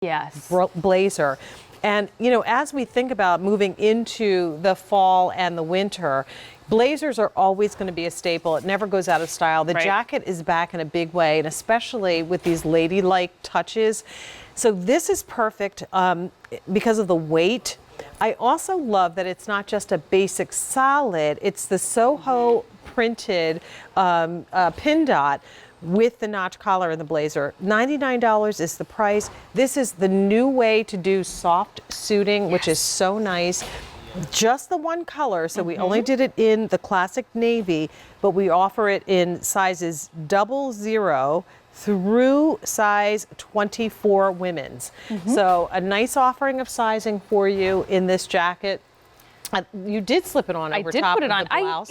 Yes. blazer. And, as we think about moving into the fall and the winter, blazers are always going to be a staple. It never goes out of style. The jacket is back in a big way, and especially with these ladylike touches. So this is perfect because of the weight. I also love that it's not just a basic solid. It's the Soho printed Pindot with the notch collar and the blazer. $99 is the price. This is the new way to do soft suiting, which is so nice. Just the one color, so we only did it in the classic navy, but we offer it in sizes 00 through size 24 women's. So a nice offering of sizing for you in this jacket. You did slip it on over top of the blouse. I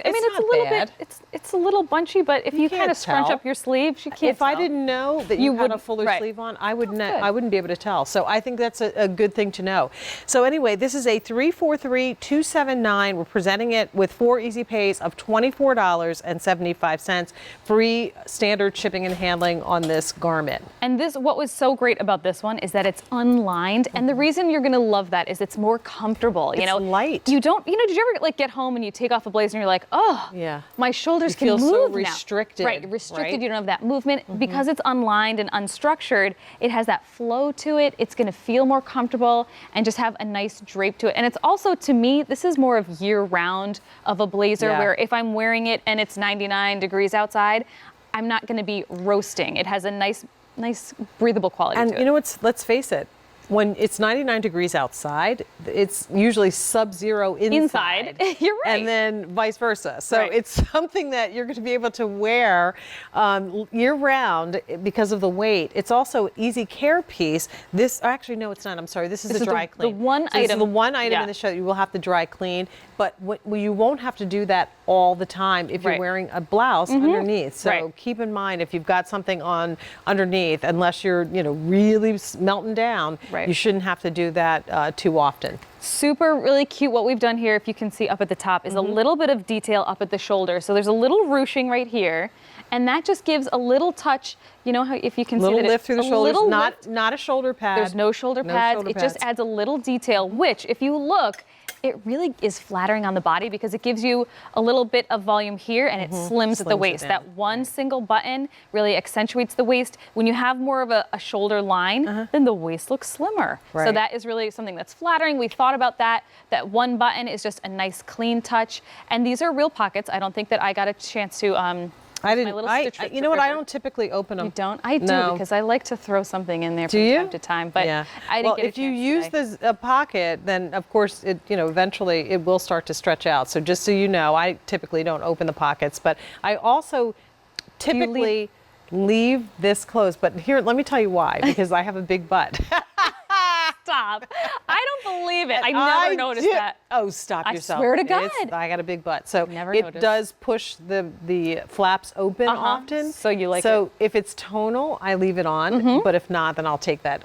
mean, it's a little bit, it's a little bunchy, but if you kind of scrunch up your sleeves, you can't tell. If I didn't know that you had a fuller sleeve on, I wouldn't be able to tell. So I think that's a good thing to know. So anyway, this is a 343-279. We're presenting it with 4 easy pays of $24.75. Free standard shipping and handling on this garment. And what was so great about this one is that it's unlined, and the reason you're going to love that is it's more comfortable. Light. You don't, did you ever get home and you take off a blazer and you're like, oh, yeah, my shoulders can move now. You feel so restricted. Right, restricted. You don't have that movement. Because it's unlined and unstructured, it has that flow to it. It's going to feel more comfortable and just have a nice drape to it. And it's also, to me, this is more of year-round of a blazer where if I'm wearing it and it's 99 degrees outside, I'm not going to be roasting. It has a nice breathable quality to it. And let's face it, when it's 99 degrees outside, it's usually sub-zero inside. You're right. And then vice versa. So it's something that you're going to be able to wear year-round because of the weight. It's also an easy care piece. Actually, no, it's not. I'm sorry. This is a dry clean. The one item. This is the one item in the show you will have to dry clean. But you won't have to do that all the time if you're wearing a blouse underneath. So keep in mind, if you've got something on underneath, unless you're really melting down, you shouldn't have to do that too often. Really cute. What we've done here, if you can see up at the top, is a little bit of detail up at the shoulder. So there's a little ruching right here, and that just gives a little touch. You know how if you can see that lift through the shoulders, not a shoulder pad. There's no shoulder pads. It just adds a little detail, which if you look, it really is flattering on the body because it gives you a little bit of volume here and it slims at the waist. That one single button really accentuates the waist. When you have more of a shoulder line, then the waist looks slimmer. So that is really something that's flattering. We thought about that. That one button is just a nice clean touch. And these are real pockets. I don't think that I got a chance to I didn't. You know what? I don't typically open them. You don't? I do because I like to throw something in there from time to time. But I didn't get a chance if you use a pocket, then of course it eventually it will start to stretch out. So just so you know, I typically don't open the pockets, but I also typically leave this closed. But here, let me tell you why. Because I have a big butt. Stop. I don't believe it. I never noticed that. Oh, stop yourself. I swear to God. I got a big butt. So it does push the flaps open often. So you like it. So if it's tonal, I leave it on. But if not, then I'll take that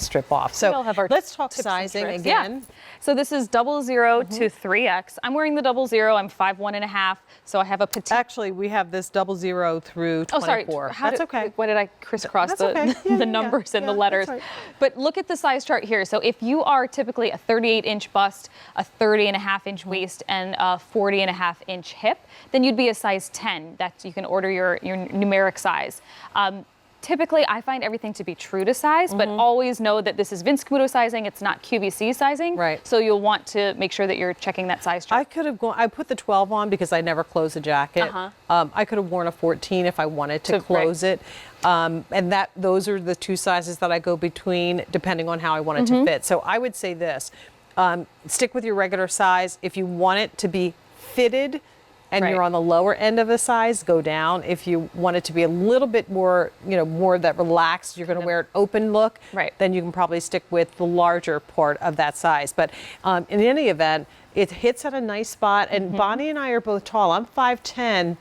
strip off. So let's talk sizing again. Yeah. So this is 00 to 3X. I'm wearing the 00. I'm 5'1.5". So I have a petite. Actually, we have this 00 through 24. Oh, sorry. That's okay. Why did I crisscross the numbers and the letters? Right. But look at the size chart here. So if you are typically a 38-inch bust, a 30.5-inch waist, and a 40.5-inch hip, then you'd be a size 10. That you can order your numeric size. Typically, I find everything to be true to size, but always know that this is Vince Camuto sizing. It's not QVC sizing. Right. So you'll want to make sure that you're checking that size chart. I put the 12 on because I never close a jacket. I could have worn a 14 if I wanted to close it. And those are the two sizes that I go between depending on how I want it to fit. So I would say this, stick with your regular size. If you want it to be fitted, and you're on the lower end of the size, go down. If you want it to be a little bit more, more that relaxed, you're going to wear an open look, then you can probably stick with the larger part of that size. But in any event, it hits at a nice spot. And Bonnie and I are both tall. I'm 5'10",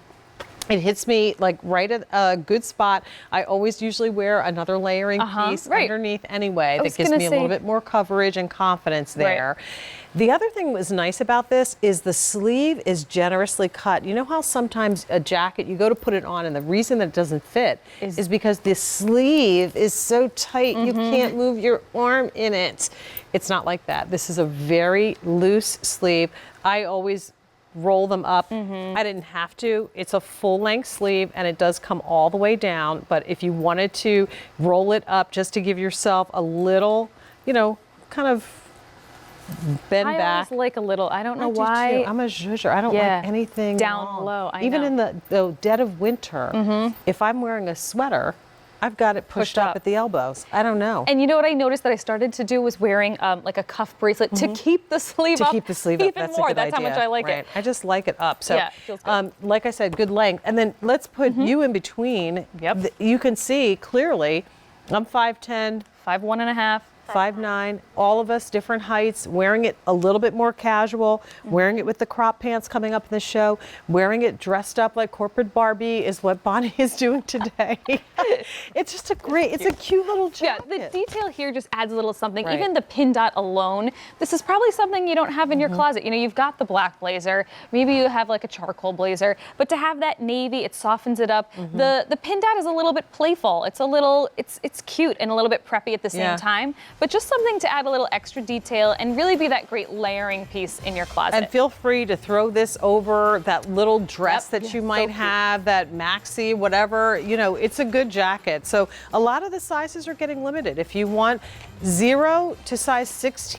It hits me like right at a good spot. I always usually wear another layering piece underneath anyway that gives me a little bit more coverage and confidence there. The other thing that was nice about this is the sleeve is generously cut. You know how sometimes a jacket, you go to put it on and the reason that it doesn't fit is because the sleeve is so tight you can't move your arm in it. It's not like that. This is a very loose sleeve. I always roll them up. I didn't have to. It's a full length sleeve and it does come all the way down. But if you wanted to roll it up just to give yourself a little, you know, kind of bend back. I always like a little, I don't know why. I'm a zhuzher. I don't like anything down long. low. Even in the dead of winter, if I'm wearing a sweater, I've got it pushed up at the elbows. I don't know. And you know what I noticed that I started to do was wearing like a cuff bracelet to keep the sleeve up. To keep the sleeve up, even that's more. a good That's idea. how much I like it. I just like it up. So, yeah, it feels good. like I said, good length. And then let's put you in between. You can see clearly, I'm 5'10", 5'1½". 5'9", all of us different heights, wearing it a little bit more casual, wearing it with the crop pants coming up in the show, wearing it dressed up like corporate Barbie is what Bonnie is doing today. It's just it's a cute little jacket. Yeah, the detail here just adds a little something. Even the pin dot alone, this is probably something you don't have in your closet. You know, you've got the black blazer, maybe you have like a charcoal blazer, but to have that navy, it softens it up. The pin dot is a little bit playful. It's a little, it's cute and a little bit preppy at the same time. But just something to add a little extra detail and really be that great layering piece in your closet. And feel free to throw this over that little dress that you might have, that maxi, whatever. You know, it's a good jacket. So a lot of the sizes are getting limited. If you want 0 to size 16,